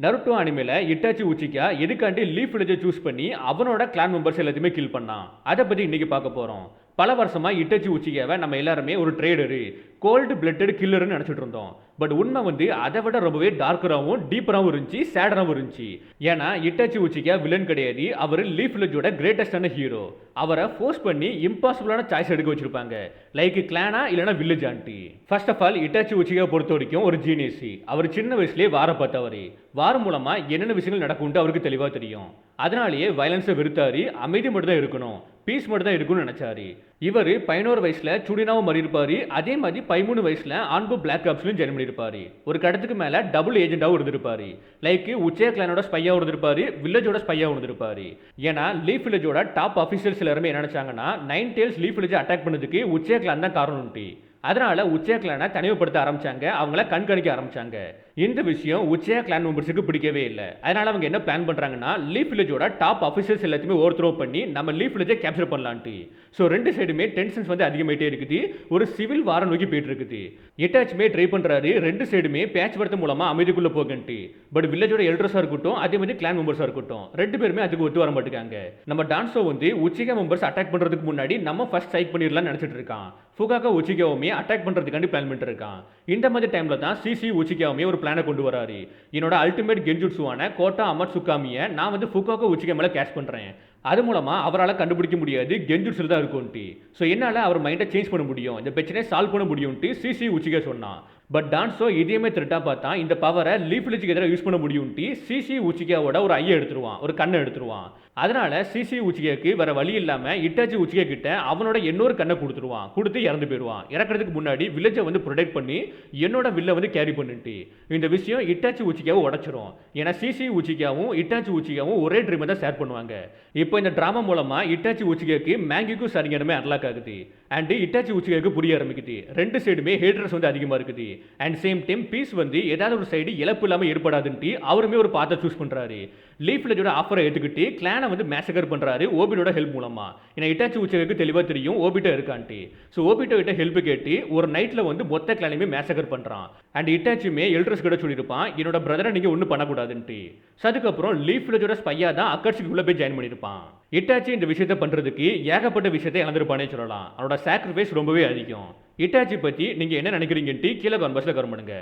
Naruto அனிமேல Itachi Uchiha எதுக்காண்டி leaf வில்லேஜை சூஸ் பண்ணி அவனோட கிளான் மெம்பர்ஸ் எல்லாத்தையுமே கில் பண்ணான் அதை பற்றி இன்னைக்கு பார்க்க போகிறோம். பல வருஷமா இட்டாச்சி உச்சிகாவை நம்ம எல்லாருமே ஒரு ட்ரேடரு, கோல்டு பிளட்டட் கில்லர்னு நினச்சிட்டு இருந்தோம். பட் உண்மை வந்து அதை விட ரொம்பவே டார்க்கராகவும் டீப்பராகவும் இருந்துச்சு, சேடராகவும் இருந்துச்சு. ஏன்னா இட்டாச்சி உச்சிகா வில்லன் கிடையாது, அவர் லீஃப் வில்லேஜோட கிரேட்டஸ்டான ஹீரோ. அவரை ஃபோர்ஸ் பண்ணி இம்பாசிபிளான சாய்ஸ் எடுக்க வச்சிருப்பாங்க, லைக் கிளானா இல்லைனா வில்லேஜ் ஆண்டி. First of all Itachi Uchiha பொறுத்த வரைக்கும் ஒரு ஜீனியஸ். அவர் சின்ன வயசுலேயே வார பார்த்தவர். வாரம் மூலமா என்னென்ன விஷயங்கள் நடக்கும்னு அவருக்கு தெளிவாக தெரியும். அதனாலேயே வயலன்ஸை வெறுத்தாரு, அமைதி மட்டும் தான் இருக்கணும், பீஸ் மட்டும் தான் இருக்கும்னு நினைச்சாரு. இவர் 11 வயசுல சுடினாவும் மாறி இருப்பாரு, அதே மாதிரி 13 வயசுல ஆன்போ பிளாக் ஆப்ஸ்லையும் ஜாயின் பண்ணியிருப்பாரு. ஒரு கடத்துக்கு மேல டபுள் ஏஜென்டாவும் இருந்திருப்பாரு, லைக் உச்சே கிளானோட ஸ்பையாவும் இருந்திருப்பாரு, வில்லேஜோட ஸ்பையாவும் இருந்திருப்பாரு. ஏன்னா லீஃப் வில்லேஜோட டாப் அஃபீஷியல்ஸ் எல்லாருமே என்ன நினைச்சாங்கன்னா, nine tails leaf village attack பண்ணதுக்கு உச்சே கிளான் தான் காரணம். அதனால உச்சயா கிளானை தனிமைப்படுத்த ஆரம்பிச்சாங்க, அவங்கள கண்காணிக்க ஆரம்பிச்சாங்க. இந்த விஷயம் உச்சயா கிளான் மெம்பர்ஸுக்கு பிடிக்கவே இல்லை. அதனால அவங்க என்ன பிளான் பண்றாங்கன்னா, லீஃப் வில்லேஜோட டாப் அஃபீஷியல்ஸ் எல்லாத்தையுமே ஓவர் த்ரோ பண்ணி நம்ம லீஃப் வில்லேஜை கேப்சர் பண்ணலான்ட்டு. ஸோ ரெண்டு சைடுமே டென்ஷன்ஸ் வந்து அதிகமாயிட்டே இருக்குது, ஒரு சிவில் வாரம் நோக்கி போயிட்டு இருக்குது. இட்டாச்சுமே ட்ரை பண்றாரு ரெண்டு சைடுமே பேட்ச் வர்த்த மூலமா அமைதிக்குள்ள போகன்ட்டு. பட் வில்லேஜோட எல்டர்ஸா இருக்கட்டும், அதே மாதிரி கிளான் மெம்பர்ஸா இருக்கட்டும், ரெண்டு பேருமே அதுக்கு ஒத்து வர மாட்டாங்க. நம்ம டான்ஸோ வந்து உச்சிகா மெம்பர்ஸ் அட்டாக் பண்றதுக்கு முன்னாடி நம்ம ஃபர்ஸ்ட் ஸ்ட்ரைக் பண்ணிடலாம்னு நினைச்சிட்டு இருக்கான். ஃபுகாகா உச்சிகாவுமே அட்டாக் பண்றதுக்காண்டி பிளான் பண்ணிட்டு இருக்கான். இந்த மாதிரி டைம்ல தான் சிசி உச்சிகாவுமே ஒரு பிளானை கொண்டு வராரு. என்னோட அல்டிமேட் கென்ஜுட்சுவான கோட்டா அமட்சுகாமியை நான் வந்து ஃபுகாகா உச்சிகா மேல கேஷ் பண்றேன். அது மூலமா அவரால் கண்டுபிடிக்க முடியாது கென்ஜுட்ஸில் தான் இருக்கும்ட்டு. ஸோ என்னால் அவர் மைண்டை சேஞ்ச் பண்ண முடியும், இந்த பிரச்சனையை சால்வ் பண்ண முடியும்ட்டு சிசி உச்சிகா சொன்னான். பட் டான்ஸோ இதையுமே த்ரெட்டாக பார்த்தா இந்த பவரை லீஃப் வில்லேஜுக்கு எதிராக யூஸ் பண்ண முடியும்ட்டு சிசி உச்சிகாவோட ஒரு ஐயை எடுத்துருவான், ஒரு கண்ணை எடுத்துருவான். அதனால சிசி உச்சிகாக்கு வேற வழி இல்லாமல் இட்டாச்சி உச்சிகா கிட்ட அவனோட இன்னொரு கண்ணை கொடுத்துருவான், கொடுத்து இறந்து போயிடுவான். இறக்கிறதுக்கு முன்னாடி வில்லேஜை வந்து ப்ரொடெக்ட் பண்ணி என்னோட வில்லை வந்து கேரி பண்ணிட்டு. இந்த விஷயம் இட்டாச்சி உச்சிகாவை உடச்சிரும். ஏன்னா சிசி உச்சிகாவும் இட்டாச்சி உச்சிகாவும் ஒரே ட்ரீமை தான் ஷேர் பண்ணுவாங்க. இப்போ இந்த டிராமா மூலமா இட்டாச்சி உச்சிகாக்கு மேங்கிக்கும் சரிங்கனமே அன்லாக் ஆகுது, அண்ட் இட்டாச்சி உச்சிகாக்கு புரிய ஆரம்பிக்குது. ரெண்டு சைடுமே ஹேட்ரஸ் வந்து அதிகமாக இருக்குது, அண்ட் சேம் டைம் பீஸ் வந்து ஏதாவது ஒரு சைடு இழப்பு இல்லாமல் ஏற்படாதுன்ட்டு அவருமே ஒரு பாத்தை சூஸ் பண்ணுறாரு. லீஃப் வில்லேஜோட ஆஃபரை எடுத்துக்கிட்டு கிளானை வந்து மேசகர் பண்ணுறாரு ஓபிட்டோட ஹெல்ப் மூலமா. ஏன்னா இட்டாச்சி உச்சிகாக்கு தெளிவாக தெரியும் ஓபிட்டோ இருக்கான்ட்டு. ஸோ ஓபிட்டோ கிட்ட ஹெல்ப் கேட்டு ஒரு நைட்டில் வந்து மொத்த கிளானையுமே மேசகர் பண்ணுறான். அண்ட் இட்டாச்சியுமே எல்ட்ரஸ் கிட்ட சொல்லியிருப்பான், என்னோட பிரதரை நீங்கள் ஒன்றும் பண்ணக்கூடாதுன்ட்டு. ஸோ அதுக்கப்புறம் லீஃப் வில்லேஜோட ஸ்பையா தான் அக்கட்சிக்குள்ளே போய் ஜாயின் பண்ணியிருப்பான். இட்டாச்சி இந்த விஷயத்தை பண்ணுறதுக்கு ஏகப்பட்ட விஷயத்தை இழந்திருப்பானே சொல்லலாம். அவனோட சாக்ரிஃபைஸ் ரொம்பவே அதிகம். இட்டாச்சி பற்றி நீங்கள் என்ன நினைக்கிறீங்கன்ட்டு கீழே கமெண்ட் பாக்ஸில் கமெண்ட் பண்ணுங்க.